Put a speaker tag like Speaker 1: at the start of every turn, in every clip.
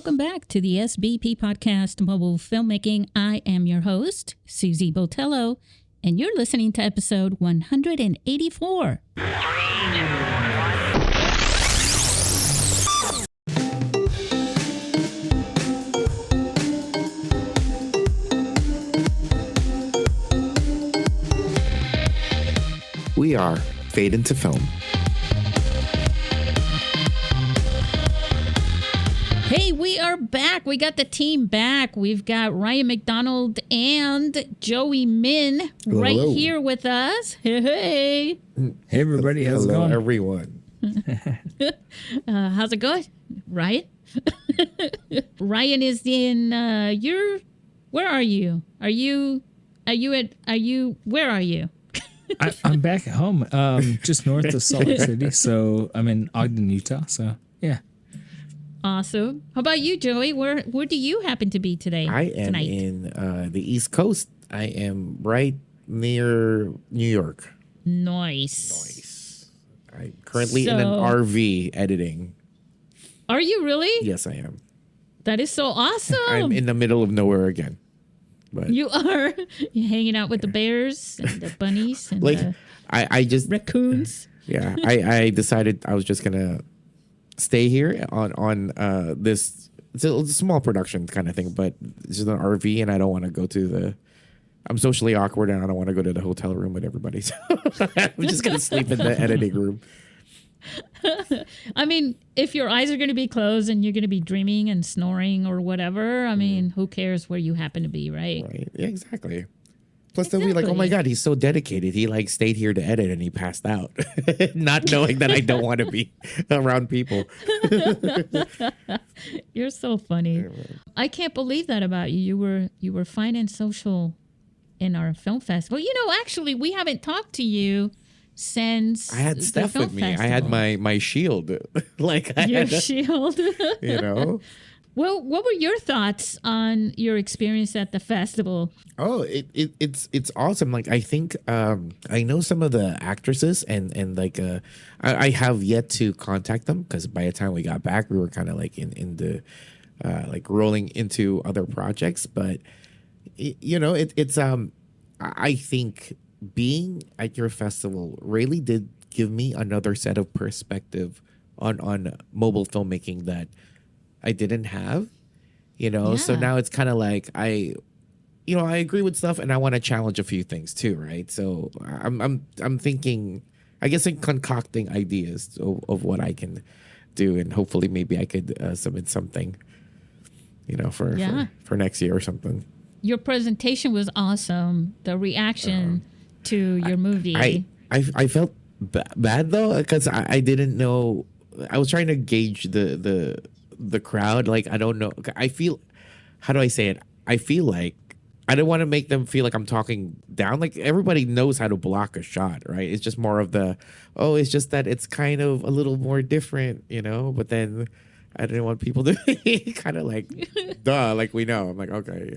Speaker 1: Welcome back to the SBP Podcast Mobile Filmmaking. I am your host, Susy Botello, and you're listening to episode 184.
Speaker 2: We are Fade into Film.
Speaker 1: Hey, we are back. We got the team back. We've got Ryan McDonald and Joey Min right here with us. Hey.
Speaker 3: Hey, everybody. How's it going?
Speaker 2: Everyone.
Speaker 1: How's it going, Ryan? Ryan is in, where are you? Where are you?
Speaker 3: I'm back at home, just north of Salt Lake City. So I'm in Ogden, Utah. So, yeah.
Speaker 1: Awesome. How about you, Joey? Where do you happen to be today?
Speaker 2: I am in the East Coast. I am right near New York.
Speaker 1: Nice.
Speaker 2: I'm currently in an RV editing.
Speaker 1: Are you really?
Speaker 2: Yes, I am.
Speaker 1: That is so awesome.
Speaker 2: I'm in the middle of nowhere again. But
Speaker 1: you are. You're hanging out with the bears and the bunnies and
Speaker 2: I just
Speaker 1: raccoons.
Speaker 2: Yeah, I decided I was just gonna stay here on this. It's a small production kind of thing, but it's just an RV, and I don't want to go to the. I'm socially awkward, and I don't want to go to the hotel room with everybody. So I'm just gonna sleep in the editing room.
Speaker 1: I mean, if your eyes are going to be closed and you're going to be dreaming and snoring or whatever, I mean, who cares where you happen to be, right?
Speaker 2: Right. Yeah, exactly. Plus, they'll be like, "Oh my God, he's so dedicated. He stayed here to edit and he passed out, not knowing that I don't want to be around people."
Speaker 1: You're so funny. I can't believe that about you. You were fine and social in our film festival. You know, actually, we haven't talked to you since
Speaker 2: I had Steph with me.
Speaker 1: Festival.
Speaker 2: I had my shield,
Speaker 1: your shield.
Speaker 2: You know.
Speaker 1: Well, what were your thoughts on your experience at the festival?
Speaker 2: Oh, it's awesome. Like, I think I know some of the actresses and I have yet to contact them because by the time we got back, we were kind of like in the rolling into other projects. But it's I think being at your festival really did give me another set of perspective on mobile filmmaking that I didn't have, So now it's kind of like I agree with stuff and I want to challenge a few things too, right? So I'm thinking, I guess I'm concocting ideas of what I can do, and hopefully maybe I could submit something, for next year or something.
Speaker 1: Your presentation was awesome. The reaction to your movie.
Speaker 2: I felt bad though because I didn't know. I was trying to gauge the crowd. Like, I don't know. I feel, how do I say it? I feel like I don't want to make them feel like I'm talking down. Like, everybody knows how to block a shot, right? It's just more of it's just that it's kind of a little more different, But then I didn't want people to be kind of like, duh, like we know. I'm like, okay,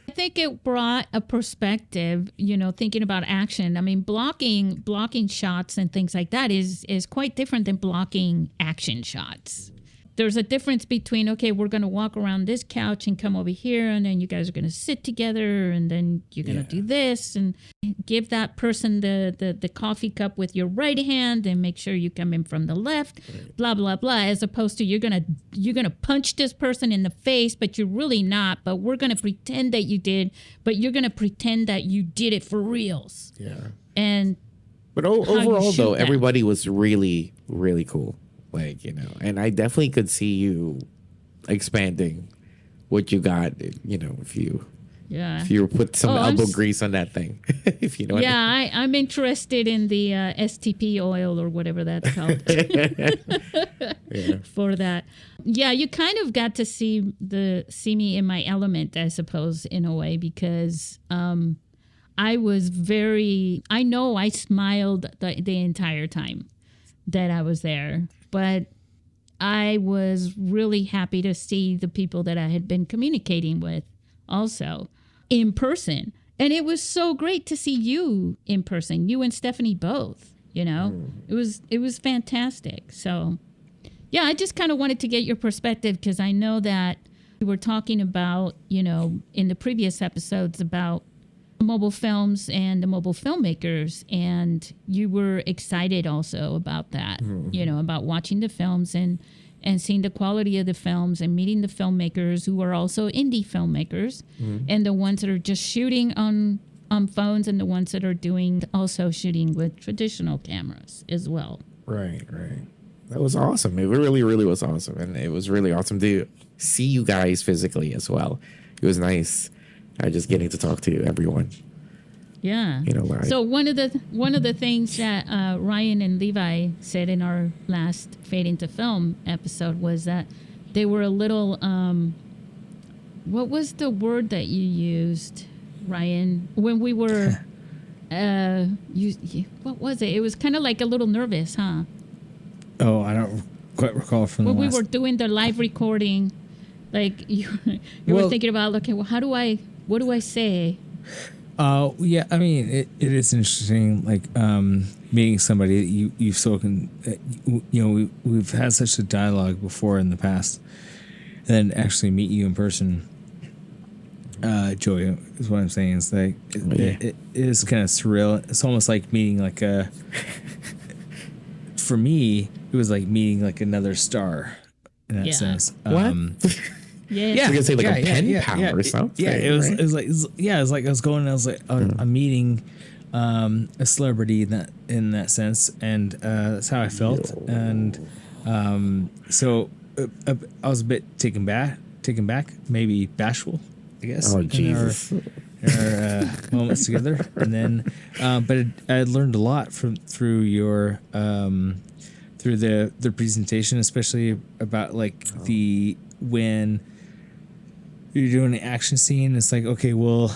Speaker 1: I think it brought a perspective, thinking about action. I mean, blocking shots and things like that is quite different than blocking action shots. There's a difference between, okay, we're going to walk around this couch and come over here, and then you guys are going to sit together, and then you're going to do this, and give that person the coffee cup with your right hand, and make sure you come in from the left, blah, blah, blah, as opposed to you're gonna punch this person in the face, but you're really not, but we're going to pretend that you did, but you're going to pretend that you did it for reals.
Speaker 2: Yeah. But overall, though, everybody was really, really cool. And I definitely could see you expanding what you got, if you put some elbow grease on that thing, if you know what I mean.
Speaker 1: I'm interested in the STP oil or whatever that's called for that. Yeah, you kind of got to see me in my element, I suppose, in a way, because I smiled the entire time that I was there. But I was really happy to see the people that I had been communicating with also in person. And it was so great to see you in person, you and Stephanie both, It was fantastic. So, Yeah, I just kind of wanted to get your perspective because I know that we were talking about, in the previous episodes about mobile films and the mobile filmmakers, and you were excited also about that, about watching the films and seeing the quality of the films and meeting the filmmakers who are also indie filmmakers and the ones that are just shooting on phones and the ones that are doing also shooting with traditional cameras as well.
Speaker 2: Right. That was awesome. It really, really was awesome. And it was really awesome to see you guys physically as well. It was nice just getting to talk to everyone.
Speaker 1: Yeah.
Speaker 2: Live.
Speaker 1: So one of the things that Ryan and Levi said in our last Fade into Film episode was that they were a little, what was the word that you used, Ryan, when we were, what was it? It was kind of like a little nervous, huh?
Speaker 3: Oh, I don't quite recall from
Speaker 1: when
Speaker 3: the
Speaker 1: we
Speaker 3: last.
Speaker 1: were doing the live recording, like you were thinking about, okay, well, what do I say?
Speaker 3: Yeah, I mean, it is interesting, like meeting somebody that you've spoken, we've had such a dialogue before in the past, and then actually meet you in person. Joy is what I'm saying. It's like it is kind of surreal. It's almost like meeting like for me, it was like meeting like another star in that sense.
Speaker 2: What?
Speaker 1: Yeah.
Speaker 2: You're gonna say like a pen pal or something.
Speaker 3: Yeah, it was like I was going. I was like, I'm meeting a celebrity in that sense, and that's how I felt. And so I was a bit taken back, maybe bashful, I guess.
Speaker 2: Oh Jesus!
Speaker 3: In our moments together, and then, but I learned a lot through your through the presentation, especially about like when you're doing an action scene. It's like, okay, well,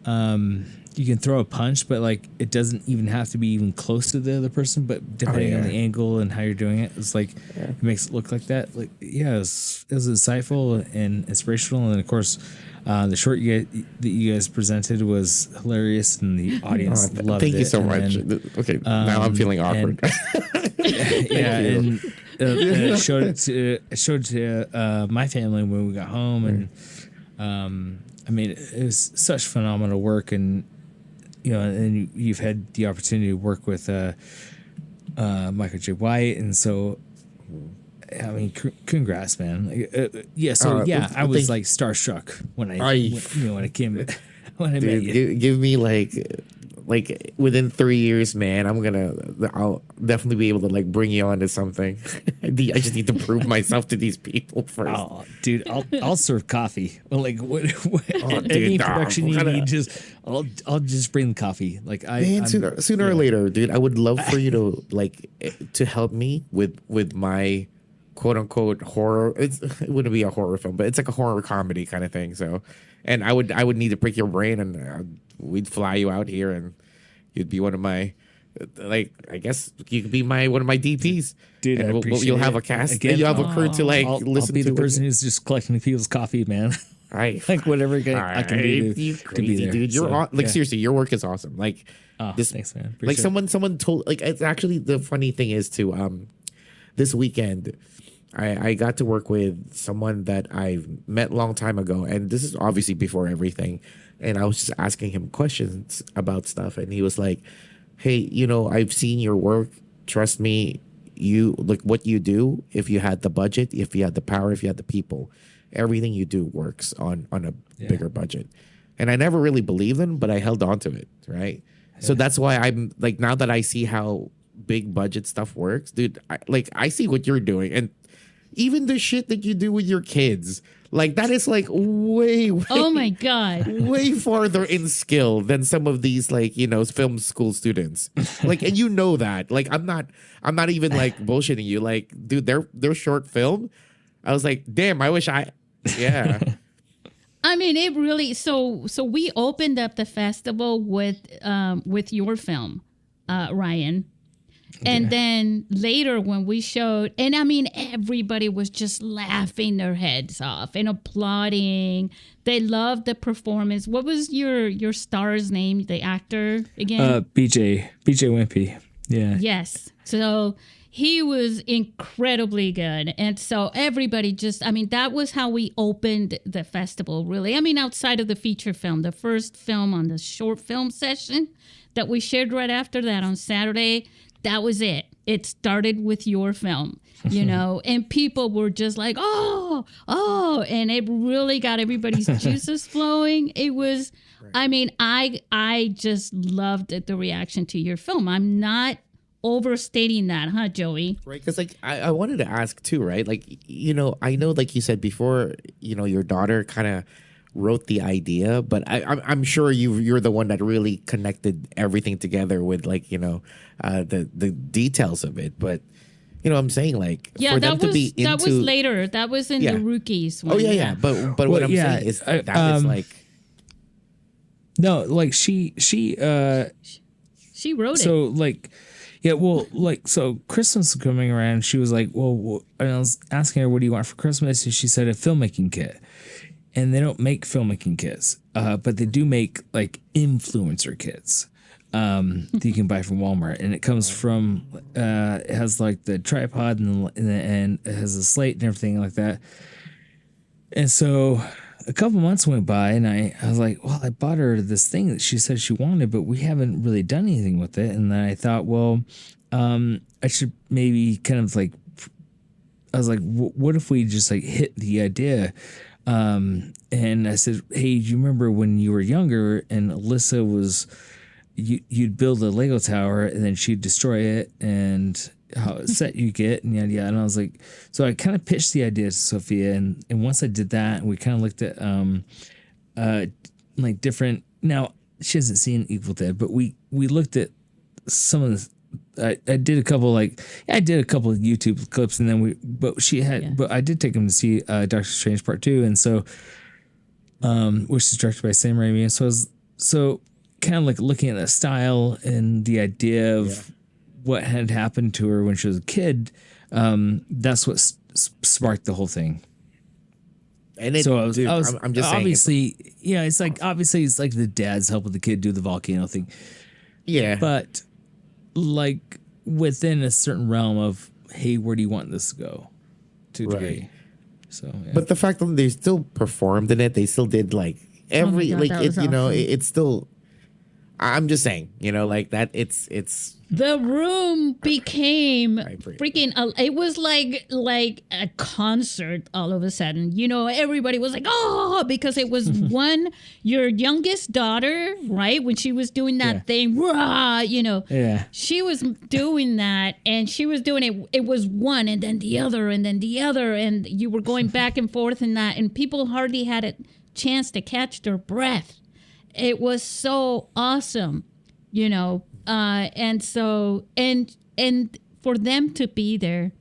Speaker 3: you can throw a punch, but like it doesn't even have to be even close to the other person. But depending on the angle and how you're doing it, it's like it makes it look like that. Like, yeah, it was insightful and inspirational, and of course, the short that you guys presented was hilarious, and the audience loved it.
Speaker 2: Thank you so much. Okay, now I'm feeling awkward.
Speaker 3: And I showed it to my family when we got home, and I mean, it was such phenomenal work, and and you've had the opportunity to work with Michael J. White, and so I mean, congrats, man. I was like starstruck when I came when I met you.
Speaker 2: Give me like within 3 years, man, I'll definitely be able to like bring you on to something. I just need to prove myself to these people first.
Speaker 3: Oh, dude, I'll serve coffee. Well, like what any production you need, I'll just bring the coffee. Like
Speaker 2: sooner or later, dude, I would love for you to help me with my quote unquote horror. It wouldn't be a horror film, but it's like a horror comedy kind of thing. So, and I would need to pick your brain, and we'd fly you out here, and you'd be one of my, like, I guess you could be one of my DPs,
Speaker 3: dude.
Speaker 2: And you'll have a cast. Again, you'll have a crew to like listen to.
Speaker 3: I'll be the person who's just collecting people's coffee, man. Like whatever I can do to be there.
Speaker 2: Dude. You're seriously, your work is awesome. Like,
Speaker 3: thanks, man.
Speaker 2: Like someone told, like, it's actually, the funny thing is too. This weekend, I got to work with someone that I've met a long time ago, and this is obviously before everything. And I was just asking him questions about stuff, and he was like, "Hey, I've seen your work. Trust me, like what you do. If you had the budget, if you had the power, if you had the people, everything you do works on a bigger budget." And I never really believed him, but I held on to it, right? Yeah. So that's why I'm like, now that I see how big budget stuff works, dude, I see what you're doing, and even the shit that you do with your kids, like that is like way
Speaker 1: oh my god,
Speaker 2: way farther in skill than some of these like film school students. Like, and that. Like, I'm not even like bullshitting you. Like, dude, their short film, I was like, damn, I wish yeah.
Speaker 1: I mean, it really. So we opened up the festival with your film, Ryan. And then later when we showed, and I mean, everybody was just laughing their heads off and applauding. They loved the performance. What was your star's name, the actor again?
Speaker 3: BJ Wimpy. Yeah.
Speaker 1: Yes. So he was incredibly good. And so everybody just, I mean, that was how we opened the festival, really. I mean, outside of the feature film, the first film on the short film session that we shared right after that on Saturday, that was it. It started with your film, you know, and people were just like, oh, and it really got everybody's juices flowing. It was, I mean, I just loved the reaction to your film. I'm not overstating that, huh, Joey?
Speaker 2: Right, because like I wanted to ask too, right? Like, you know, I know, like you said before, you know, your daughter kind of wrote the idea, but I'm sure you're the one that really connected everything together with, like, you know, the details of it. But you know what I'm saying, like,
Speaker 1: yeah,
Speaker 2: for
Speaker 1: that
Speaker 2: them
Speaker 1: was
Speaker 2: to be into,
Speaker 1: that was later. That was in
Speaker 2: Yeah.
Speaker 1: the rookies one.
Speaker 2: Oh yeah. But what I'm saying is that it's like,
Speaker 3: No, like she
Speaker 1: wrote it.
Speaker 3: so like, yeah, well, like, so Christmas was coming around. She was like, well, and I was asking her, what do you want for Christmas? And she said a filmmaking kit. And they don't make filmmaking kits, but they do make like influencer kits that you can buy from Walmart. And it comes from, it has like the tripod and it has a slate and everything like that. And so a couple months went by and I was like, well, I bought her this thing that she said she wanted, but we haven't really done anything with it. And then I thought, well, I should maybe kind of like, I was like, what if we just like hit the idea? And I said, hey, do you remember when you were younger and Alyssa was, you'd build a Lego tower and then she'd destroy it and how upset you get and yada yada. And I was like, so I kind of pitched the idea to Sophia, and once I did that, we kind of looked at like different. Now she hasn't seen Evil Dead, but we looked at some of the. I did a couple of YouTube clips, and then but I did take him to see Doctor Strange Part 2, and so which is directed by Sam Raimi, and so kind of like looking at the style and the idea of what had happened to her when she was a kid. That's what sparked the whole thing.
Speaker 2: And it,
Speaker 3: so
Speaker 2: I'm just saying,
Speaker 3: obviously, it's like obviously it's like the dad's helping the kid do the volcano thing.
Speaker 2: Yeah,
Speaker 3: but like within a certain realm of, hey, where do you want this to go? To a degree. So, yeah.
Speaker 2: But the fact that they still performed in it, they still did like every
Speaker 1: God,
Speaker 2: like
Speaker 1: that
Speaker 2: it,
Speaker 1: was
Speaker 2: you know,
Speaker 1: awesome.
Speaker 2: it's still. I'm just saying, you know, like that. It's
Speaker 1: The room became
Speaker 2: agree.
Speaker 1: freaking. It was like a concert all of a sudden. You know, everybody was like, "Oh!" because it was your youngest daughter, right? When she was doing that thing, rah, you know, she was doing that, and she was doing it. It was one, and then the other, and then the other, and you were going back and forth in that, and people hardly had a chance to catch their breath. It was so awesome, you know. And so, and for them to be there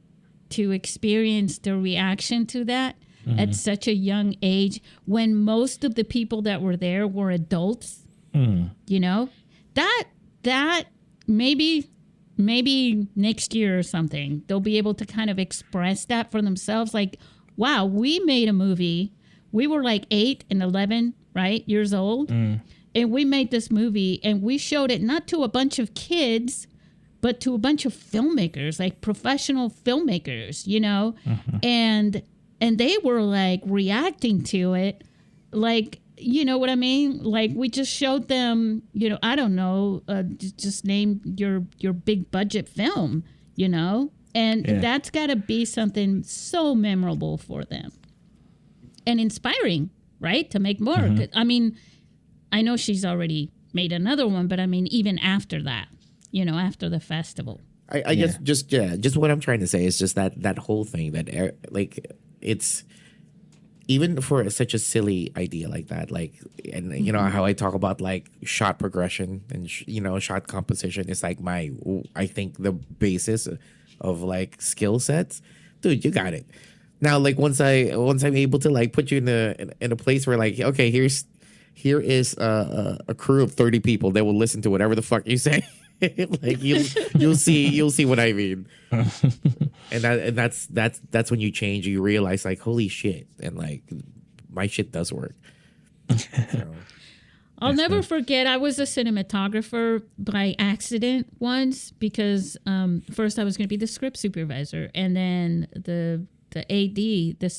Speaker 1: to experience the reaction to that at such a young age, when most of the people that were there were adults, you know, that maybe next year or something, they'll be able to kind of express that for themselves. Like, wow, we made a movie. We were like 8 and 11, right, years old. And we made this movie, and we showed it not to a bunch of kids, but to a bunch of filmmakers, like professional filmmakers, you know, and they were like reacting to it, like, you know what I mean? Like, we just showed them, you know, I don't know, just name your big budget film, you know, and that's got to be something so memorable for them and inspiring, right? To make more. I mean, I know she's already made another one, but I mean, even after that, you know, after the festival.
Speaker 2: I guess just what I'm trying to say is just that whole thing that like it's even for such a silly idea like that, like, and you know how I talk about like shot progression and you know shot composition is like I think the basis of like skill sets, dude. You got it. Now, like once I'm able to like put you in a place where like, okay, here is a crew of 30 people that will listen to whatever the fuck you say. Like you'll see what I mean. And that's when you change. You realize like, holy shit, and like my shit does work. So.
Speaker 1: I'll never forget, I was a cinematographer by accident once because first I was going to be the script supervisor, and then the AD, the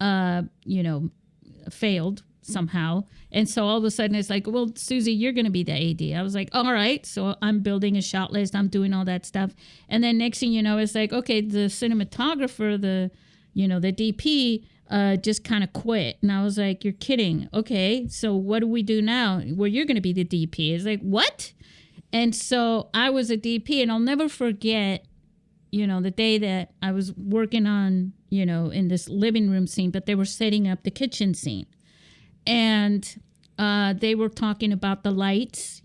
Speaker 1: AD, failed somehow. And so all of a sudden it's like, well, Susy, you're going to be the AD. I was like, all right. So I'm building a shot list. I'm doing all that stuff. And then next thing you know, it's like, okay, the cinematographer, the DP, just kind of quit. And I was like, you're kidding. Okay, so what do we do now? Well, you're going to be the DP. It's like, what? And so I was a DP, and I'll never forget, the day that I was working on, in this living room scene, but they were setting up the kitchen scene. And they were talking about the lights,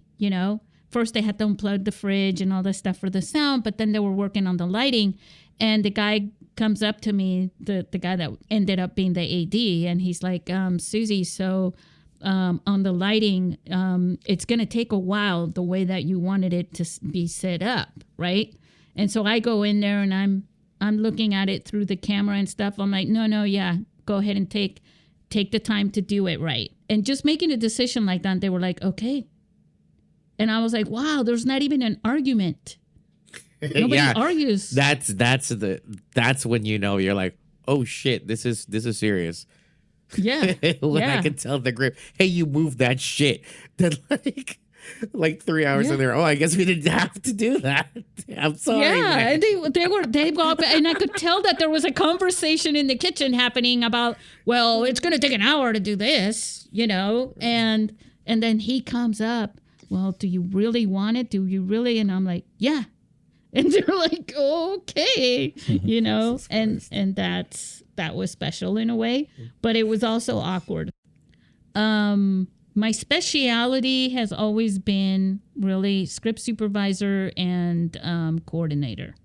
Speaker 1: First they had to unplug the fridge and all this stuff for the sound, but then they were working on the lighting. And the guy comes up to me, the guy that ended up being the AD, and he's like, Susy, so on the lighting, it's going to take a while the way that you wanted it to be set up, right? And so I go in there and I'm looking at it through the camera and stuff. I'm like, no, yeah, go ahead and take the time to do it right. And just making a decision like that, they were like, okay. And I was like, wow, there's not even an argument. Nobody argues.
Speaker 2: That's when you're like, oh shit, this is serious.
Speaker 1: Yeah.
Speaker 2: When I can tell the grip, hey, you moved that shit. Then like 3 hours in there. Oh, I guess we didn't have to do that. I'm sorry.
Speaker 1: Yeah, and they go up, and I could tell that there was a conversation in the kitchen happening about, well, it's going to take an hour to do this, and then he comes up. Well, do you really want it? Do you really? And I'm like, yeah. And they're like, okay, and that was special in a way, but it was also awkward. My speciality has always been really script supervisor and coordinator.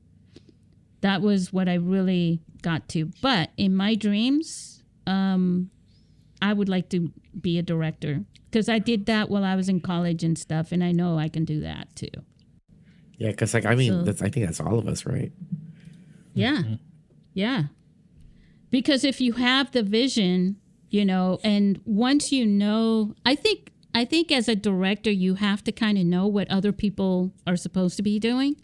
Speaker 1: That was what I really got to. But in my dreams, I would like to be a director because I did that while I was in college and stuff, and I know I can do that too.
Speaker 2: Yeah, because I think that's all of us, right?
Speaker 1: Yeah, yeah. Because if you have the vision, and once I think as a director, you have to kind of know what other people are supposed to be doing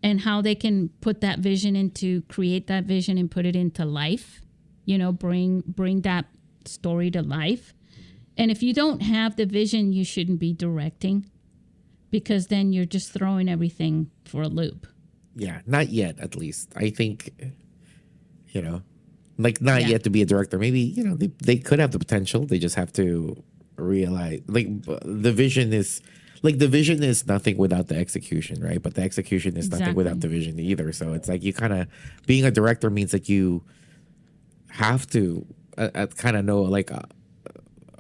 Speaker 1: and how they can put that vision create that vision and put it into life, bring that story to life. And if you don't have the vision, you shouldn't be directing. Because then you're just throwing everything for a loop.
Speaker 2: Yeah, not yet, at least. I think, not yet to be a director. Maybe, they could have the potential. They just have to realize, the vision is nothing without the execution, right? But the execution is nothing without the vision either. So it's like you kind of, being a director means that you have to kind of know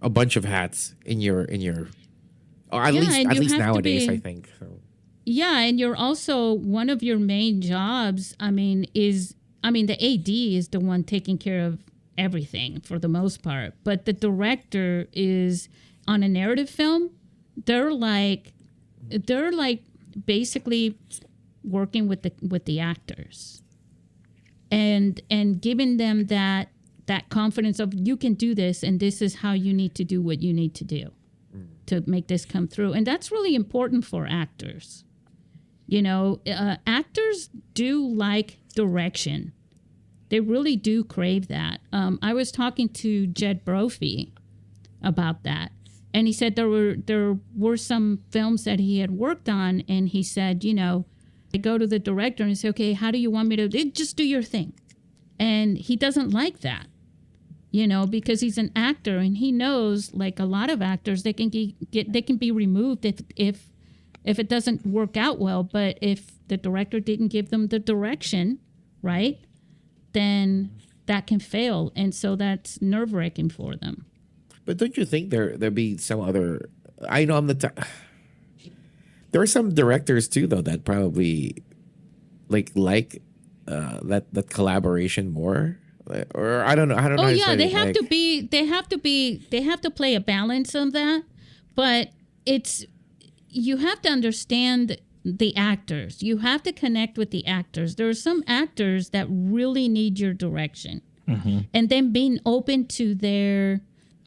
Speaker 2: a bunch of hats in your at least nowadays, I think. So.
Speaker 1: Yeah, and you're also, one of your main jobs, the AD is the one taking care of everything for the most part. But the director is, on a narrative film, they're basically working with the actors and giving them that confidence of, you can do this, and this is how you need to do what you need to do to make this come through. And that's really important for actors. Actors do like direction. They really do crave that. I was talking to Jed Brophy about that. And he said there were some films that he had worked on, and he said, I go to the director and say, okay, how do you want me to just do your thing? And he doesn't like that. Because he's an actor, and he knows, like a lot of actors, they can be removed if it doesn't work out well. But if the director didn't give them the direction, right, then that can fail, and so that's nerve-wracking for them.
Speaker 2: But don't you think there be some other? I know there are some directors too, though, that probably like that collaboration more. Or I don't know.
Speaker 1: Oh yeah, they have to play a balance of that, but you have to understand the actors. You have to connect with the actors. There are some actors that really need your direction, and then being open to their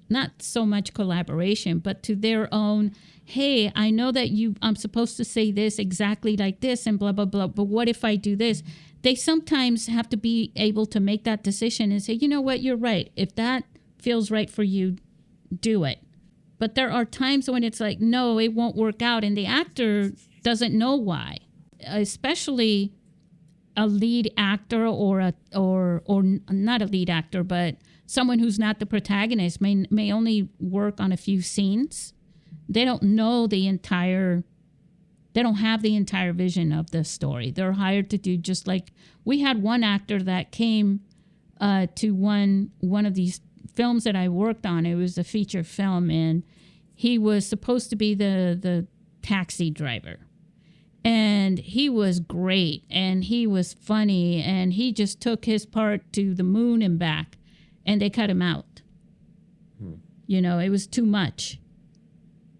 Speaker 1: not so much collaboration, but to their own, hey, I know that I'm supposed to say this exactly like this and blah, blah, blah, but what if I do this? They sometimes have to be able to make that decision and say, you know what, you're right. If that feels right for you, do it. But there are times when it's like, no, it won't work out. And the actor doesn't know why, especially a lead actor or not a lead actor, but someone who's not the protagonist may only work on a few scenes. They don't know they don't have the entire vision of the story. They're hired to do, just like we had one actor that came to one of these films that I worked on. It was a feature film, and he was supposed to be the taxi driver. And he was great, and he was funny, and he just took his part to the moon and back, and they cut him out. You know, it was too much.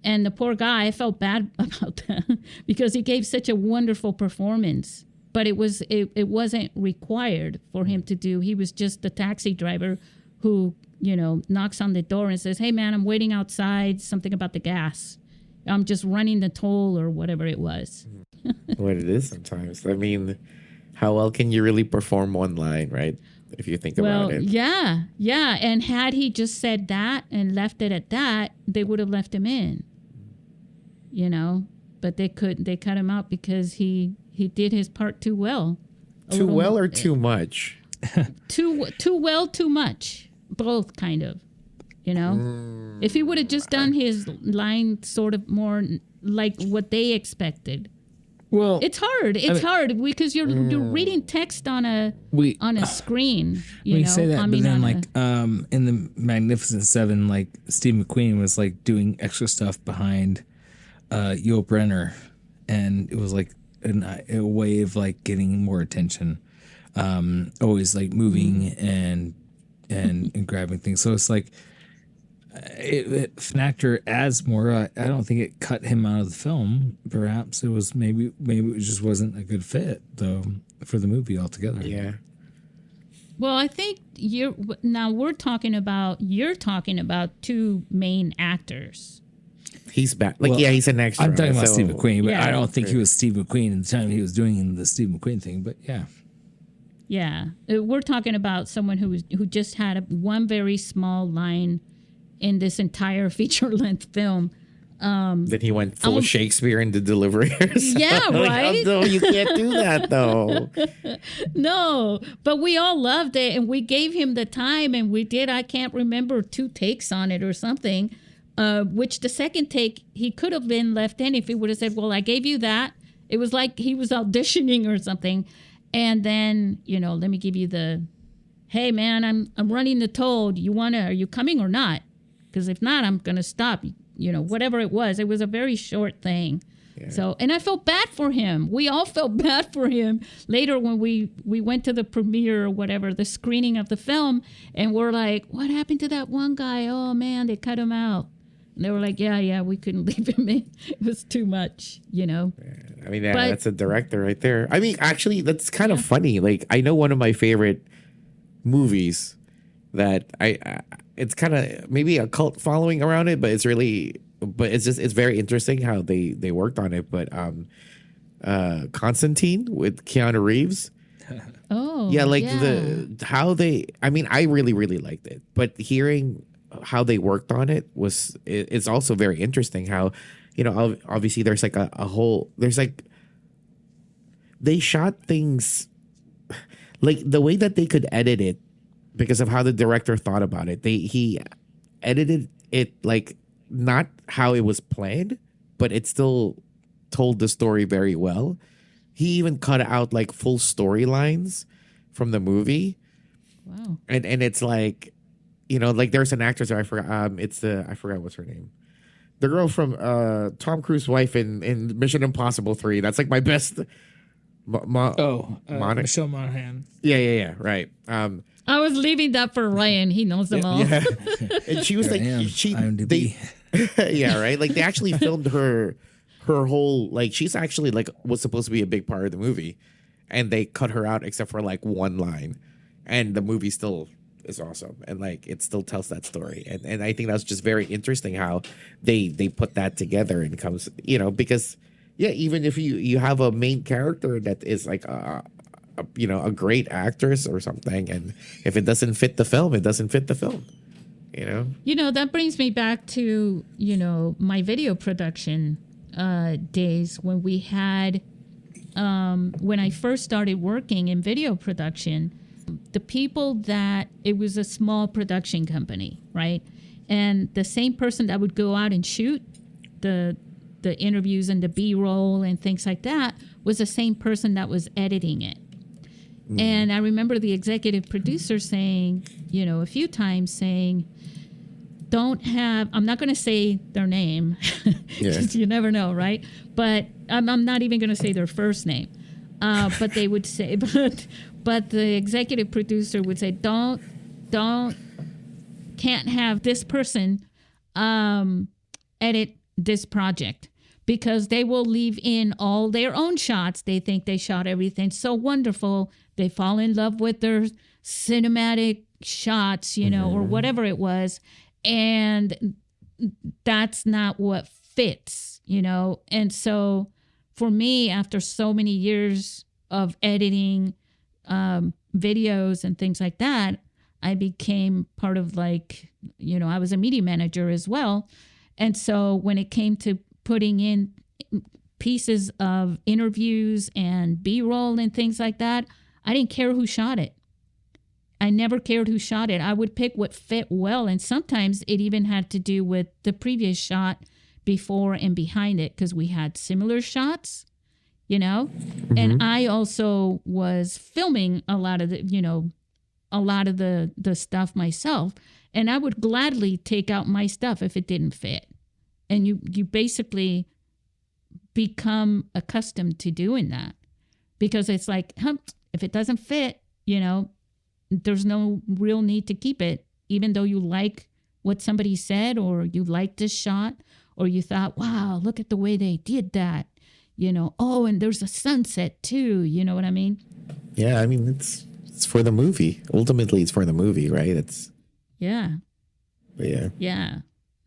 Speaker 1: And the poor guy, I felt bad about that because he gave such a wonderful performance. But it wasn't required for him to do. He was just the taxi driver who, you know, knocks on the door and says, hey, man, I'm waiting outside, something about the gas. I'm just running the toll or whatever it was.
Speaker 2: What it is sometimes. I mean, how well can you really perform one line, right? If you think about it.
Speaker 1: Yeah. And had he just said that and left it at that, they would have left him in. You know, but they cut him out because he did his part too well.
Speaker 2: Too well or too much?
Speaker 1: Too well, too much. Both, kind of. You know, if he would have just done his line sort of more like what they expected.
Speaker 3: Well,
Speaker 1: it's hard. It's hard because you're reading text on a screen. You know?
Speaker 3: Say that, but then like in the Magnificent Seven, like Steve McQueen was like doing extra stuff behind Yul Brynner, and it was like a way of like getting more attention. Always like moving and grabbing things. So it's like if an actor adds more, I don't think it cut him out of the film. Perhaps it was maybe it just wasn't a good fit though for the movie altogether.
Speaker 2: Yeah.
Speaker 1: Well, I think you're talking about two main actors.
Speaker 2: He's back. Like, yeah, he's an extra.
Speaker 3: I'm talking about Steve McQueen, but
Speaker 1: yeah.
Speaker 3: I don't think he was Steve McQueen at the time he was doing the Steve McQueen thing. But yeah.
Speaker 1: Yeah, we're talking about someone who just had one very small line in this entire feature-length film.
Speaker 2: Then he went full Shakespeare in the delivery.
Speaker 1: Yeah, right?
Speaker 2: No, you can't do that, though.
Speaker 1: No, but we all loved it, and we gave him the time, and we did, I can't remember, 2 takes on it or something, which the second take, he could have been left in if he would have said, well, I gave you that. It was like he was auditioning or something. And then, you know, let me give you the, hey, man, I'm running the toll. Are you coming or not? Because if not, I'm going to stop. You know, whatever it was a very short thing. Yeah. So, and I felt bad for him. We all felt bad for him later when we went to the premiere or whatever, the screening of the film. And we're like, what happened to that one guy? Oh, man, they cut him out. And they were like, yeah, we couldn't leave him in. It was too much, you know.
Speaker 2: I mean, that's a director right there. I mean, actually, that's kind of funny. Like, I know one of my favorite movies that it's kind of maybe a cult following around it, but it's very interesting how they worked on it. But Constantine with Keanu Reeves.
Speaker 1: Oh,
Speaker 2: yeah, like I mean, I really, really liked it, but hearing how they worked on it it's also very interesting how, you know, obviously there's like they shot things like the way that they could edit it because of how the director thought about it. He edited it like not how it was planned, but it still told the story very well. He even cut out like full storylines from the movie.
Speaker 1: Wow.
Speaker 2: And it's like, you know, like there's an actress I forgot. I forgot what's her name. The girl from Tom Cruise's wife in Mission Impossible 3. That's like my best.
Speaker 3: Michelle Monaghan.
Speaker 2: Yeah. Right.
Speaker 1: I was leaving that for Ryan. He knows them all.
Speaker 2: Yeah. And she was like, yeah, right. Like they actually filmed her whole, like she's actually like was supposed to be a big part of the movie, and they cut her out except for like one line, and the movie still is awesome, and like it still tells that story, and I think that's just very interesting how they put that together and comes, because yeah, even if you have a main character that is like a great actress or something, and if it doesn't fit the film, it doesn't fit the film.
Speaker 1: That brings me back to, my video production days when we had, when I first started working in video production, the people that, it was a small production company, right? And the same person that would go out and shoot the interviews and the B-roll and things like that was the same person that was editing it. And I remember the executive producer saying, a few times saying, I'm not going to say their name, because you never know, right? But I'm not even going to say their first name. But they would say, but the executive producer would say, can't have this person edit this project, because they will leave in all their own shots. They think they shot everything so wonderful. They fall in love with their cinematic shots, or whatever it was. And that's not what fits, And so for me, after so many years of editing videos and things like that, I became part of I was a media manager as well. And so when it came to putting in pieces of interviews and B-roll and things like that, I didn't care who shot it. I never cared who shot it. I would pick what fit well. And sometimes it even had to do with the previous shot before and behind it, because we had similar shots, And I also was filming a lot of the stuff myself. And I would gladly take out my stuff if it didn't fit. And you basically become accustomed to doing that, because it's like, if it doesn't fit, there's no real need to keep it, even though you like what somebody said, or you like this shot, or you thought, wow, look at the way they did that, oh, and there's a sunset too. You know what I mean?
Speaker 2: Yeah. I mean, it's for the movie. Ultimately, it's for the movie, right?
Speaker 1: Yeah. Yeah.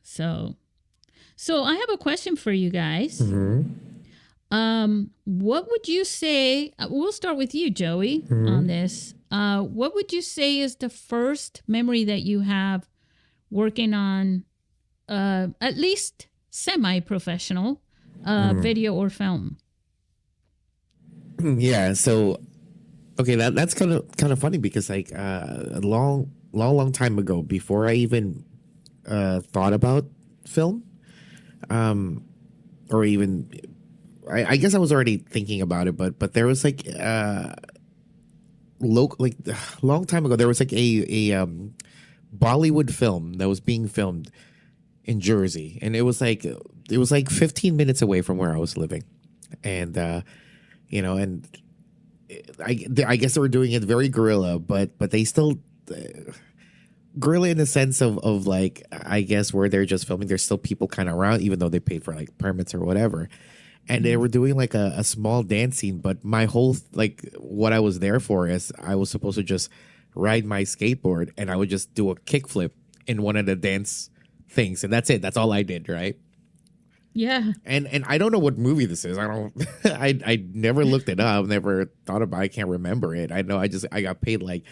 Speaker 1: So I have a question for you guys. What would you say, we'll start with you, Joey, on this. What would you say is the first memory that you have working on at least semi-professional video or film?
Speaker 2: Yeah, so okay, that's kind of funny, because like a long time ago, before I even thought about film, or even I guess I was already thinking about it, but there was like long time ago, there was like a Bollywood film that was being filmed in Jersey, and it was like 15 minutes away from where I was living, and and I guess they were doing it very guerrilla, but they still guerrilla in the sense of like, I guess where they're just filming, there's still people kind of around, even though they paid for like permits or whatever. And they were doing like a small dance scene, but my whole, like what I was there for is I was supposed to just ride my skateboard, and I would just do a kickflip in one of the dance things. And that's it. That's all I did. Right.
Speaker 1: Yeah.
Speaker 2: And I don't know what movie this is. I never looked it up. Never thought about it. I can't remember it. I know I got paid like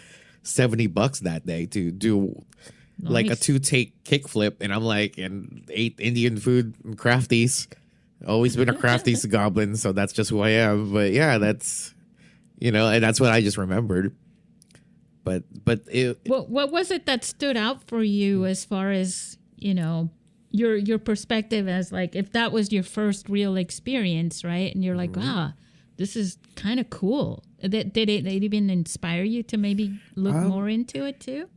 Speaker 2: $70 that day to do like a 2-take kickflip. And I'm like, and ate Indian food and Crafties. Always been a Crafties goblin, so that's just who I am. But yeah, that's, and that's what I just remembered. But
Speaker 1: what was it that stood out for you as far as, your perspective, as like, if that was your first real experience, right? And you're like, wow, this is kind of cool. Did it even inspire you to maybe look more into it too?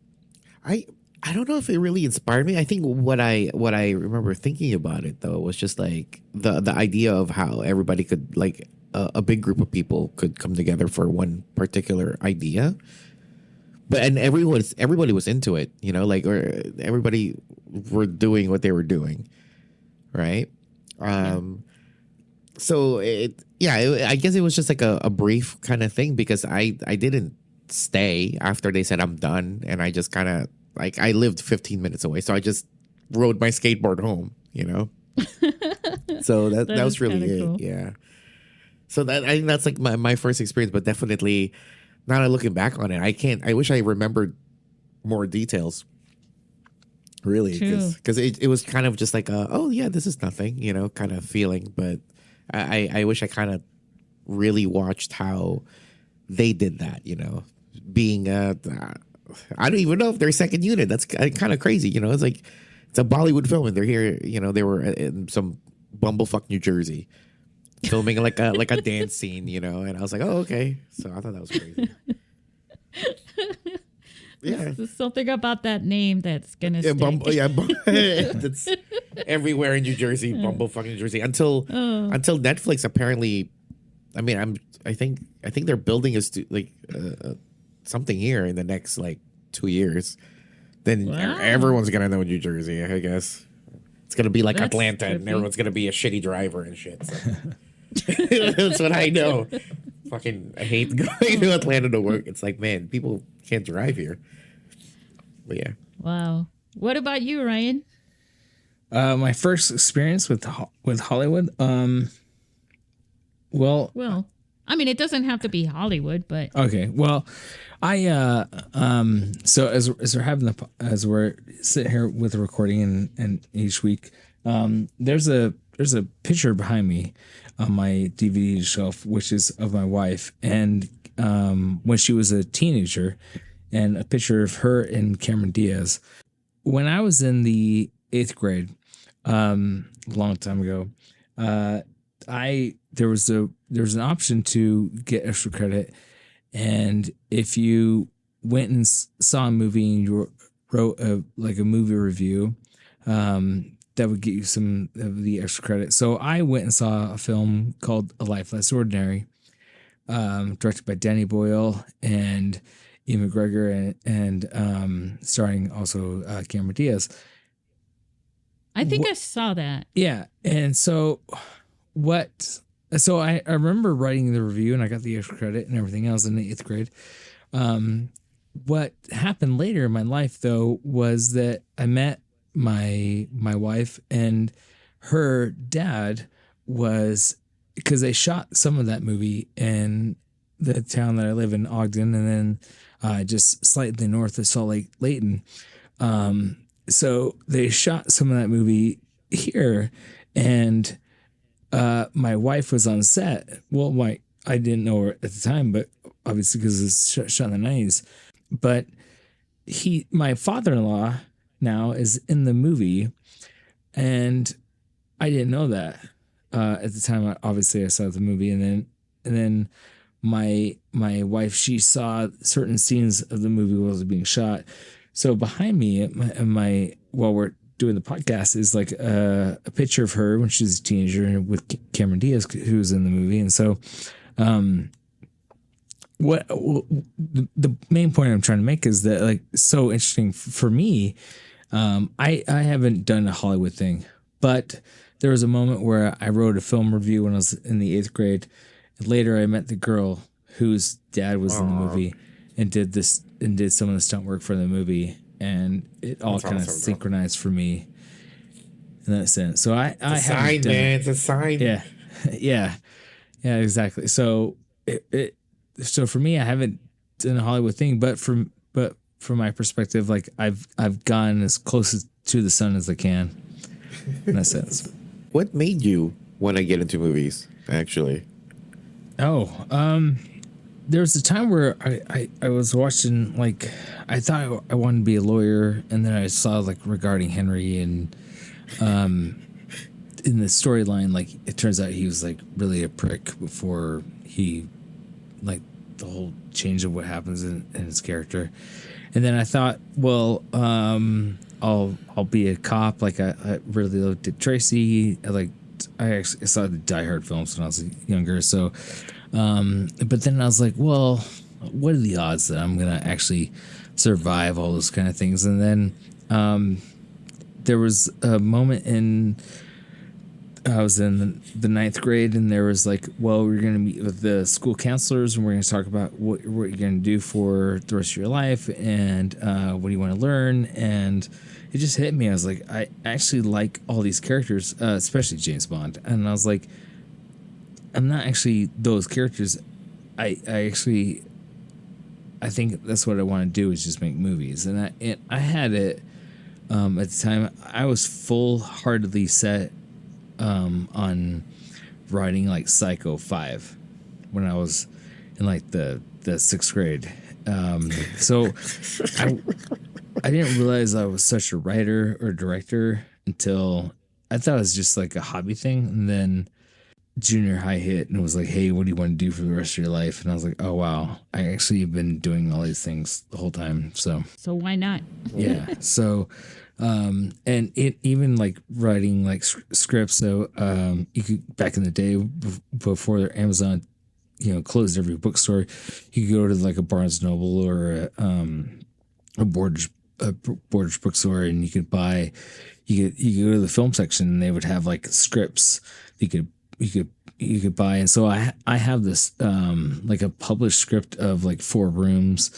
Speaker 2: I don't know if it really inspired me. I think what I remember thinking about it though was just like the idea of how everybody could, like a big group of people could come together for one particular idea. And everybody was into it, like, or everybody were doing what they were doing, right? So I guess it was just like a brief kind of thing, because I didn't stay after they said I'm done, and I just kind of like I lived 15 minutes away, so I just rode my skateboard home. So that was really it. Cool. Yeah. So I think that's like my first experience, but definitely now that looking back on it, I wish I remembered more details. Really, because it was kind of just like oh yeah, this is nothing, kind of feeling. But I wish I kind of really watched how they did that. Being I don't even know if they're second unit. That's kind of crazy. It's like it's a Bollywood film, and they're here. They were in some bumblefuck New Jersey, filming like a dance scene. And I was like, oh okay. So I thought that was crazy. Yeah,
Speaker 1: there's something about that name that's gonna stick.
Speaker 2: That's everywhere in New Jersey, bumblefuck New Jersey. Until Netflix apparently, I think they're building something here in the next 2 years. Then everyone's gonna know New Jersey. I guess it's gonna be like that's Atlanta, trippy. And everyone's gonna be a shitty driver and shit. So. That's what I know. Fucking, I hate going to Atlanta to work. It's like, man, people can't drive here. But yeah.
Speaker 1: Wow. What about you, Ryan?
Speaker 3: My first experience with Hollywood. Well,
Speaker 1: it doesn't have to be Hollywood, but
Speaker 3: okay. Well, I so as we're sitting here with the recording and each week, there's a picture behind me on my DVD shelf, which is of my wife, and when she was a teenager, and a picture of her and Cameron Diaz. When I was in the 8th grade, a long time ago, there was an option to get extra credit, and if you went and saw a movie and you wrote a movie review, that would get you some of the extra credit. So I went and saw a film called A Life Less Ordinary, directed by Danny Boyle and Ian McGregor, and starring also Cameron Diaz.
Speaker 1: I think I saw that.
Speaker 3: Yeah, and so I remember writing the review, and I got the extra credit and everything else in the 8th grade. What happened later in my life, though, was that I met my wife, and her dad was, because they shot some of that movie in the town that I live in, Ogden, and then just slightly north of Salt Lake Layton. So they shot some of that movie here, and my wife was on set. Well, I didn't know her at the time, but obviously because it was shot in the 90s. But my father-in-law now is in the movie, and I didn't know that at the time. Obviously, I saw the movie, and then my wife, she saw certain scenes of the movie while it was being shot. So behind me, while we're doing the podcast, is like a picture of her when she was a teenager with Cameron Diaz, who was in the movie. And so, the main point I'm trying to make is that, so interesting for me. I haven't done a Hollywood thing, but there was a moment where I wrote a film review when I was in the 8th grade. And later, I met the girl whose dad was in the movie and did some of the stunt work for the movie, and it all kind of synchronized for me in that sense. So it's a sign, man. It's a sign. Yeah, exactly. So so for me, I haven't done a Hollywood thing, but from my perspective, I've gone as close to the sun as I can in that sense.
Speaker 2: What made you want to get into movies, actually?
Speaker 3: There was a time where I was watching, I thought I wanted to be a lawyer, and then I saw regarding Henry, and in the storyline, it turns out he was really a prick before he, the whole change of what happens in his character. And then I thought, well, I'll be a cop. I really loved Dick Tracy. I actually saw the Die Hard films when I was younger. So, but then I was like, well, what are the odds that I'm gonna actually survive all those kind of things? And then there was a moment in I was in the ninth grade, and there was like, well, we're going to meet with the school counselors, and we're going to talk about what you're going to do for the rest of your life, and what do you want to learn. And it just hit me. I was like, I actually like all these characters, especially James Bond. And I was like, I'm not actually those characters. I think that's what I want to do, is just make movies. And I had it at the time. I was full-heartedly set on writing like Psycho 5 when I was in like the sixth grade. So I didn't realize I was such a writer or director until I thought it was just like a hobby thing. And then junior high hit and was like, hey, what do you want to do for the rest of your life? And I was like, oh, wow, I actually have been doing all these things the whole time. So
Speaker 1: why not?
Speaker 3: Yeah. So, and it even like writing like scripts. So, you could, back in the day before Amazon, closed every bookstore, you could go to like a Barnes Noble or a Borders bookstore, and you could go to the film section, and they would have like scripts you could buy. And so I have this like a published script of like 4 Rooms,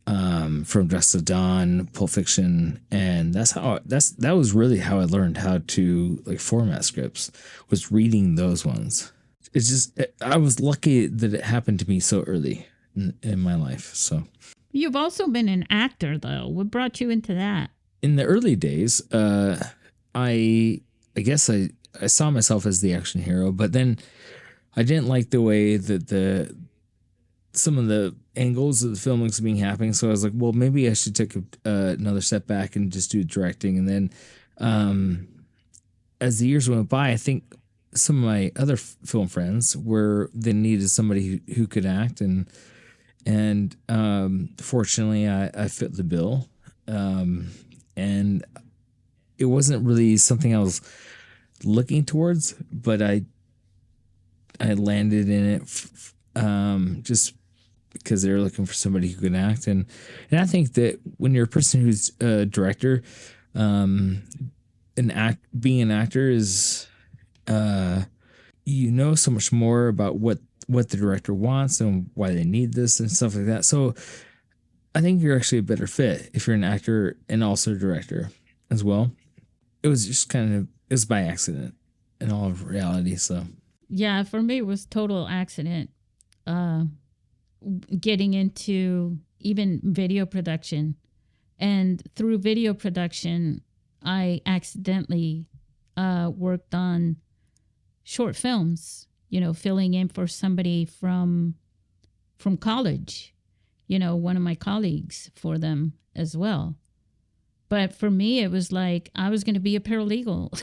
Speaker 3: from Dusk to Dawn, Pulp Fiction, and that was really how I learned how to like format scripts, was reading those ones. It's just, I was lucky that it happened to me so early in my life. So
Speaker 1: you've also been an actor, though. What brought you into that?
Speaker 3: In the early days, I guess I saw myself as the action hero, but then I didn't like the way that some of the angles of the film was being happening. So I was like, well, maybe I should take another step back and just do directing. And then as the years went by, I think some of my other film friends they needed somebody who could act. And fortunately, I fit the bill. And it wasn't really something I was looking towards, but I landed in it just because they were looking for somebody who could act. And I think that when you're a person who's a director, being an actor is, so much more about what the director wants and why they need this and stuff like that. So I think you're actually a better fit if you're an actor and also a director as well. It was just it was by accident in all of reality. So
Speaker 1: yeah, for me, it was total accident. Getting into even video production, and through video production, I accidentally worked on short films. Filling in for somebody from college. One of my colleagues for them as well. But for me, it was like I was going to be a paralegal,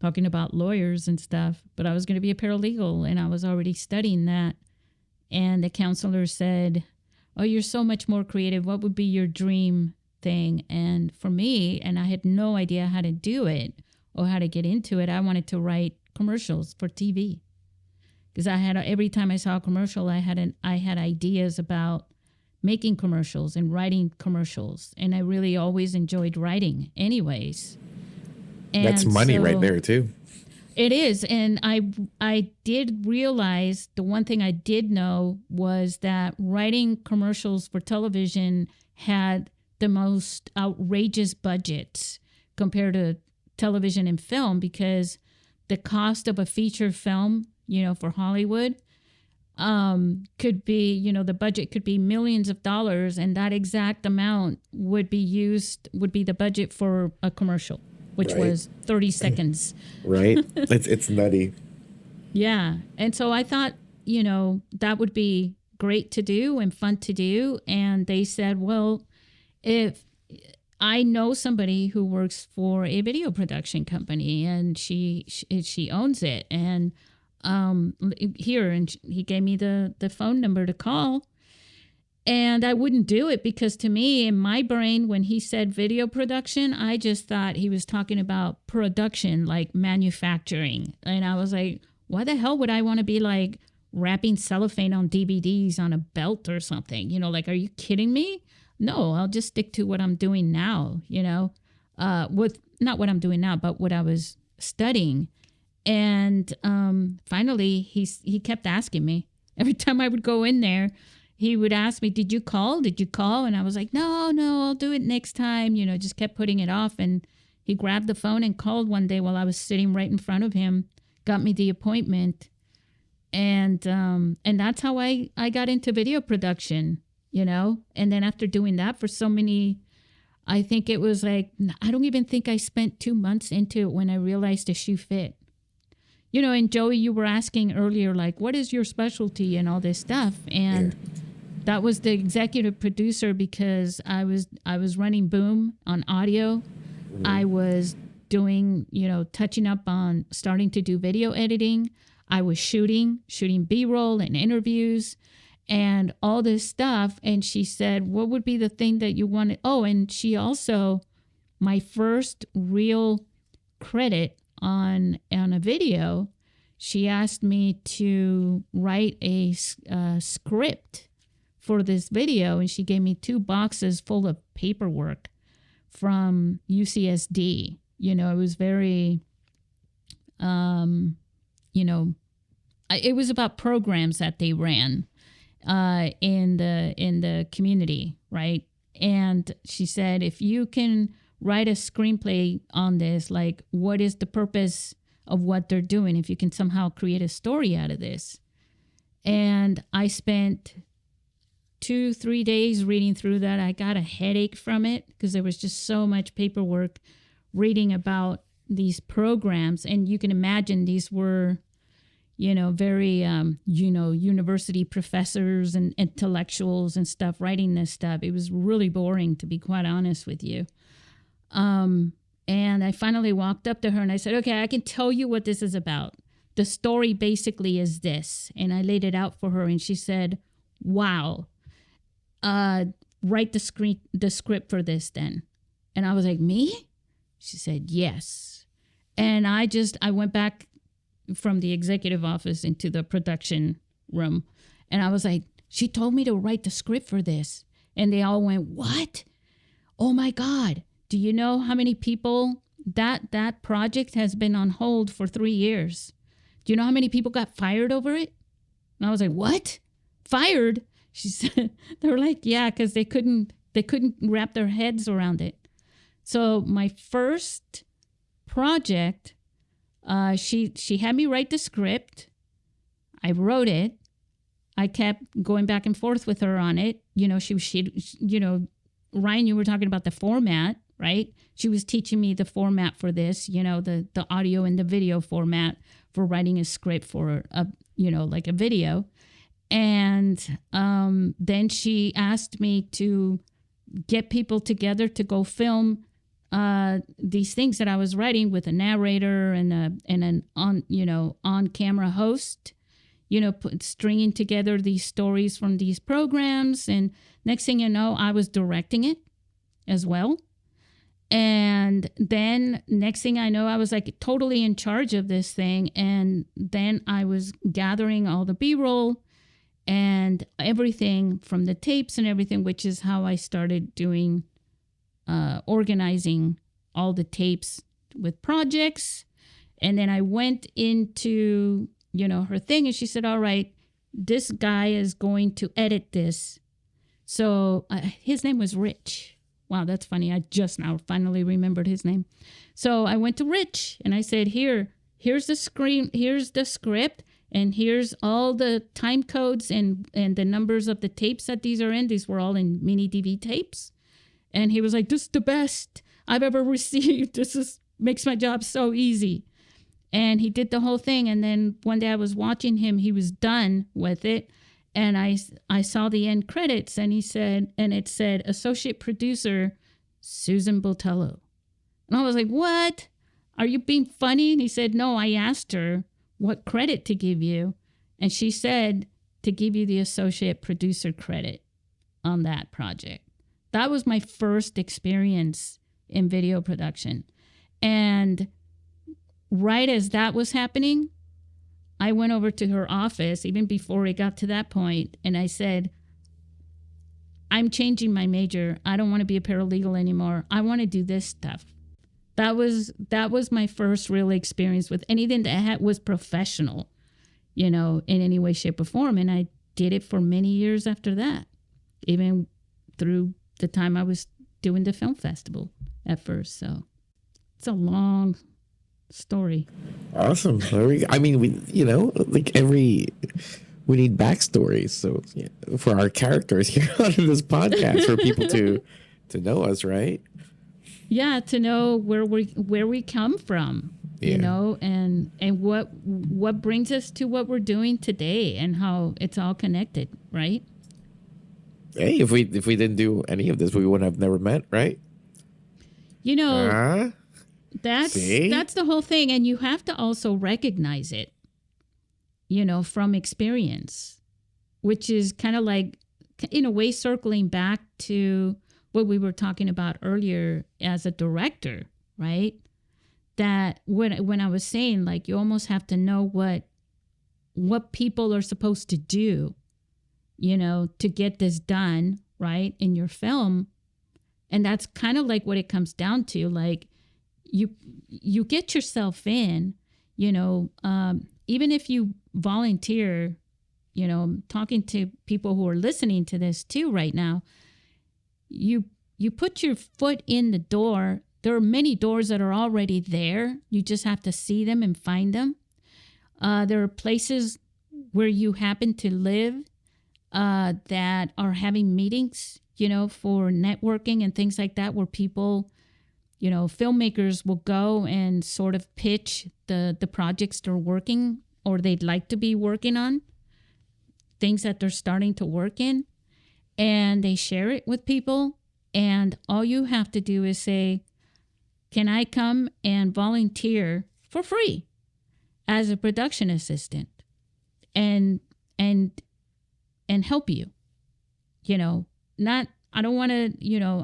Speaker 1: talking about lawyers and stuff, but I was going to be a paralegal, and I was already studying that. And the counselor said, oh, you're so much more creative. What would be your dream thing? And for me, and I had no idea how to do it or how to get into it, I wanted to write commercials for TV. Because every time I saw a commercial, I had ideas about making commercials and writing commercials. And I really always enjoyed writing anyways. And
Speaker 2: that's money right there too.
Speaker 1: It is. And I did realize the one thing I did know was that writing commercials for television had the most outrageous budgets compared to television and film, because the cost of a feature film, for Hollywood, could be, the budget could be millions of dollars, and that exact amount would be the budget for a commercial, which was 30 seconds.
Speaker 2: Right. It's nutty.
Speaker 1: Yeah. And so I thought, that would be great to do and fun to do. And they said, well, if I know somebody who works for a video production company, and she owns it, and here, and he gave me the phone number to call. And I wouldn't do it because, to me, in my brain, when he said video production, I just thought he was talking about production, like manufacturing. And I was like, why the hell would I want to be like wrapping cellophane on DVDs on a belt or something? Like, are you kidding me? No, I'll just stick to what I'm doing now, with not what I'm doing now, but what I was studying. And finally, he kept asking me. Every time I would go in there, he would ask me, did you call? Did you call? And I was like, no, I'll do it next time. Just kept putting it off. And he grabbed the phone and called one day while I was sitting right in front of him, got me the appointment. And that's how I got into video production, And then after doing that for so many, I think it was like, I don't even think I spent 2 months into it when I realized the shoe fit. And Joey, you were asking earlier, like, what is your specialty and all this stuff? And that was the executive producer, because I was running Boom on audio. I was doing, touching up on starting to do video editing. I was shooting B-roll and interviews and all this stuff. And she said, what would be the thing that you wanted? Oh, and she also, my first real credit on a video, she asked me to write a script for this video, and she gave me 2 boxes full of paperwork from UCSD. It was very, it was about programs that they ran in the community, right? And she said, if you can write a screenplay on this, like, what is the purpose of what they're doing, if you can somehow create a story out of this. And I spent 2-3 days reading through that. I got a headache from it because there was just so much paperwork reading about these programs. And you can imagine these were, very, university professors and intellectuals and stuff writing this stuff. It was really boring, to be quite honest with you. And I finally walked up to her and I said, okay, I can tell you what this is about. The story basically is this. And I laid it out for her and she said, wow, write the script for this then. And I was like, me? She said, yes. And I went back from the executive office into the production room. And I was like, she told me to write the script for this. And they all went, what? Oh my God. Do you know how many people that project has been on hold for 3 years? Do you know how many people got fired over it? And I was like, what? Fired? She said, they were like, yeah, because they couldn't wrap their heads around it. So my first project, she had me write the script. I wrote it. I kept going back and forth with her on it. Ryan, you were talking about the format, right? She was teaching me the format for this, the audio and the video format for writing a script for like a video. And then she asked me to get people together to go film these things that I was writing with a narrator and an on camera host, stringing together these stories from these programs. And next thing you know, I was directing it as well. And then next thing I know, I was like totally in charge of this thing. And then I was gathering all the B-roll and everything from the tapes and everything, which is how I started doing, organizing all the tapes with projects. And then I went into, her thing, and she said, all right, this guy is going to edit this. So his name was Rich. Wow, that's funny. I just now finally remembered his name. So I went to Rich and I said, here's the script, and here's all the time codes and the numbers of the tapes that these are in. These were all in mini DV tapes. And he was like, this is the best I've ever received. Makes my job so easy. And he did the whole thing. And then one day I was watching him, he was done with it. And I saw the end credits and it said associate producer, Susy Botello. And I was like, what? Are you being funny? And he said, no, I asked her what credit to give you. And she said to give you the associate producer credit on that project. That was my first experience in video production. And right as that was happening, I went over to her office, even before it got to that point, and I said, I'm changing my major. I don't want to be a paralegal anymore. I want to do this stuff. That was my first real experience with anything that was professional, in any way, shape, or form. And I did it for many years after that, even through the time I was doing the film festival at first. So it's a long story.
Speaker 2: Awesome. I mean, we need backstories. So for our characters here on this podcast, for people to know us, right?
Speaker 1: Yeah, to know where we come from, and what brings us to what we're doing today, and how it's all connected, right?
Speaker 2: Hey, if we didn't do any of this, we would have never met, right?
Speaker 1: That's the whole thing, and you have to also recognize it, from experience, which is kind of like, in a way, circling back to what we were talking about earlier as a director, right? That when I was saying, like, you almost have to know what people are supposed to do, to get this done, right, in your film. And that's kind of like what it comes down to. Like, you get yourself in, even if you volunteer, talking to people who are listening to this too right now, you put your foot in the door. There are many doors that are already there. You just have to see them and find them. There are places where you happen to live that are having meetings, for networking and things like that, where people, filmmakers will go and sort of pitch the projects they're working or they'd like to be working on, things that they're starting to work in, and they share it with people. And all you have to do is say, can I come and volunteer for free as a production assistant and help you? I don't want to,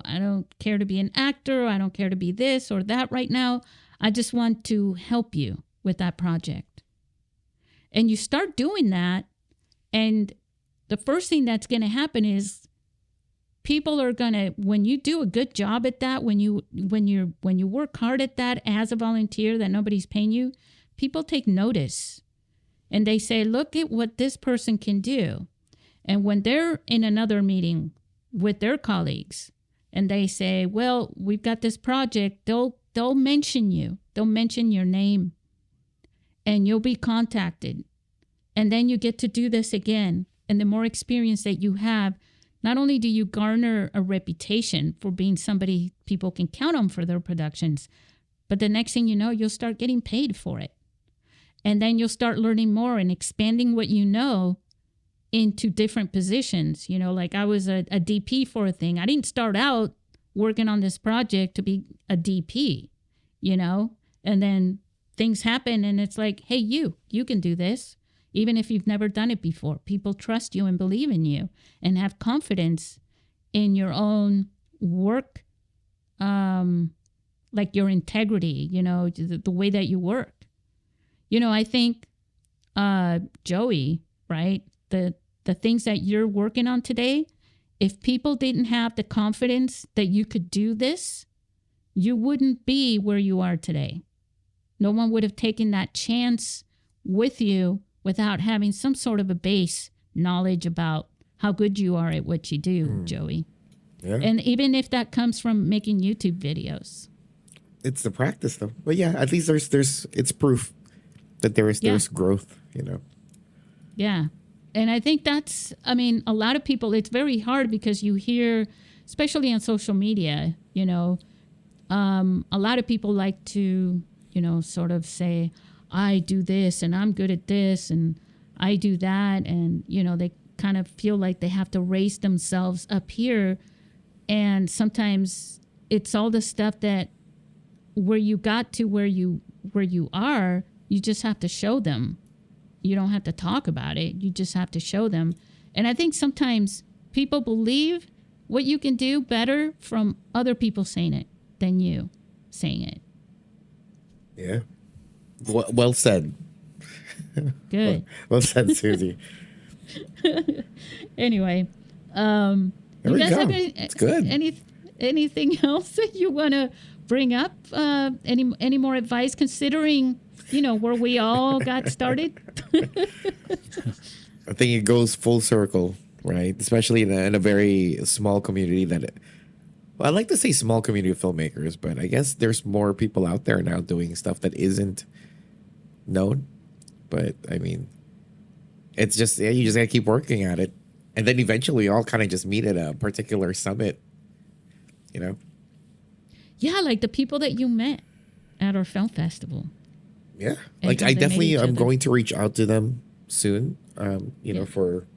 Speaker 1: I don't care to be an actor. I don't care to be this or that right now. I just want to help you with that project. And you start doing that, and the first thing that's going to happen is people are going to, when you do a good job at that, when you work hard at that as a volunteer that nobody's paying you, people take notice and they say, look at what this person can do. And when they're in another meeting with their colleagues and they say, well, we've got this project, they'll mention you. They'll mention your name and you'll be contacted. And then you get to do this again. And the more experience that you have, not only do you garner a reputation for being somebody people can count on for their productions, but the next thing you know, you'll start getting paid for it. And then you'll start learning more and expanding what you know into different positions. Like I was a DP for a thing. I didn't start out working on this project to be a DP, and then things happen and it's like, hey, you can do this. Even if you've never done it before, people trust you and believe in you and have confidence in your own work, like your integrity, the way that you work. I think, Joey, right, the things that you're working on today, if people didn't have the confidence that you could do this, you wouldn't be where you are today. No one would have taken that chance with you without having some sort of a base knowledge about how good you are at what you do, Joey. Yeah. And even if that comes from making YouTube videos.
Speaker 2: It's the practice, though. But yeah, at least there's it's proof that there's growth,
Speaker 1: Yeah. And I think a lot of people, it's very hard because you hear, especially on social media, a lot of people like to, sort of say, I do this and I'm good at this and I do that. And, they kind of feel like they have to raise themselves up here. And sometimes it's all the stuff that where you got to where you are, you just have to show them. You don't have to talk about it. You just have to show them. And I think sometimes people believe what you can do better from other people saying it than you saying it.
Speaker 2: Yeah. Well said.
Speaker 1: Good.
Speaker 2: Well said, Susie.
Speaker 1: Anyway,
Speaker 2: there
Speaker 1: you
Speaker 2: we
Speaker 1: guys
Speaker 2: go.
Speaker 1: have
Speaker 2: It's good.
Speaker 1: anything else that you want to bring up any more advice, considering where we all got started?
Speaker 2: I think it goes full circle, right? Especially in a very small community I like to say small community of filmmakers, but I guess there's more people out there now doing stuff that isn't known. But I mean, it's just, you just gotta keep working at it. And then eventually you all kind of just meet at a particular summit,
Speaker 1: Yeah, like the people that you met at our film festival.
Speaker 2: Yeah.
Speaker 1: And
Speaker 2: Like
Speaker 1: how
Speaker 2: I
Speaker 1: they
Speaker 2: definitely,
Speaker 1: made each
Speaker 2: I'm
Speaker 1: other.
Speaker 2: going to reach out to them soon, for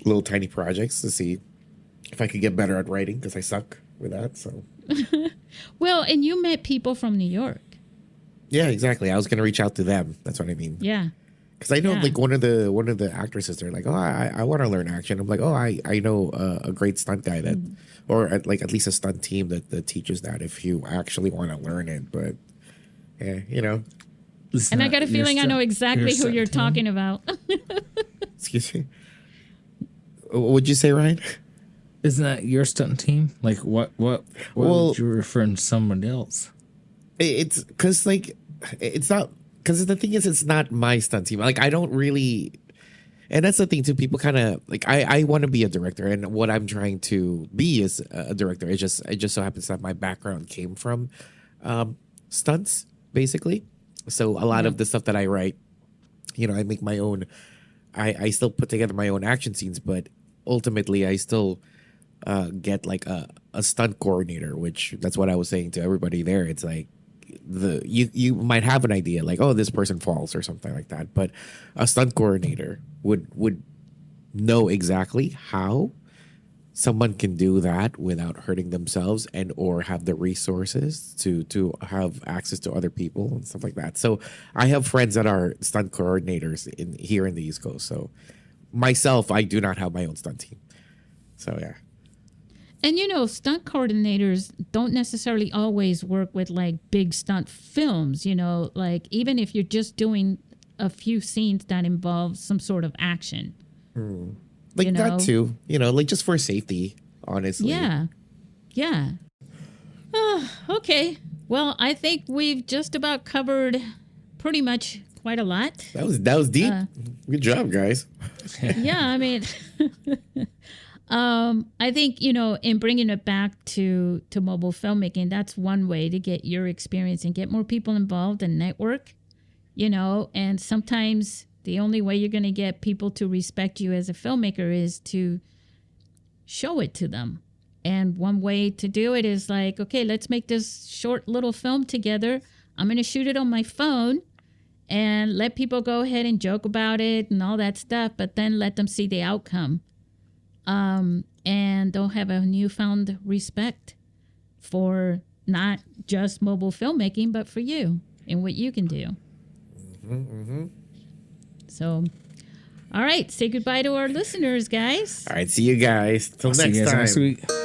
Speaker 2: little tiny projects to see if I could get better at writing, because I suck with that. So
Speaker 1: Well, and you met people from New York.
Speaker 2: yeah, exactly. I was going to reach out to them. That's what I mean.
Speaker 1: Yeah.
Speaker 2: Because I know
Speaker 1: Yeah.
Speaker 2: like one of the actresses, they're like, oh, I want to learn action. I'm like, oh, I know a great stunt guy that, or at least a stunt team that teaches that if you actually want to learn it. But yeah,
Speaker 3: It's
Speaker 1: And I
Speaker 3: not
Speaker 1: got a
Speaker 3: your
Speaker 1: feeling I
Speaker 3: stunt-
Speaker 1: know exactly
Speaker 3: your
Speaker 1: who
Speaker 3: stunt
Speaker 1: you're
Speaker 3: team.
Speaker 1: talking about.
Speaker 2: Excuse me. What would you say, Ryan?
Speaker 3: Isn't that your stunt team? Like what
Speaker 2: Well-
Speaker 3: would you refer to someone else?
Speaker 2: It's because it's not, because the thing is, it's not my stunt team. Like I don't really, and that's the thing too. People kind of like, I want to be a director, and what I'm trying to be is a director. It just so happens that my background came from stunts, basically. So a lot of the stuff that I write, I make my own. I still put together my own action scenes, but ultimately I still get like a stunt coordinator, which that's what I was saying to everybody there. It's like you might have an idea like, oh, this person falls or something like that, but a stunt coordinator would know exactly how someone can do that without hurting themselves, and or have the resources to have access to other people and stuff like that. So I have friends that are stunt coordinators here in the East Coast. So myself, I do not have my own stunt team. So yeah.
Speaker 1: And stunt coordinators don't necessarily always work with like big stunt films, like even if you're just doing a few scenes that involve some sort of action.
Speaker 2: Like that too, like just for safety, honestly.
Speaker 1: Yeah. Yeah. Okay. Well, I think we've just about covered pretty much quite a lot.
Speaker 2: That was deep. Good job, guys.
Speaker 1: Yeah, I mean, I think, in bringing it back to mobile filmmaking, that's one way to get your experience and get more people involved and network, and sometimes the only way you're going to get people to respect you as a filmmaker is to show it to them. And one way to do it is like, okay, let's make this short little film together. I'm going to shoot it on my phone and let people go ahead and joke about it and all that stuff, but then let them see the outcome. And they'll have a newfound respect for not just mobile filmmaking, but for you and what you can do. So, all right, say goodbye to our listeners, guys.
Speaker 2: All right, see you guys. Till
Speaker 3: See you
Speaker 2: next
Speaker 3: guys
Speaker 2: time.
Speaker 3: next week.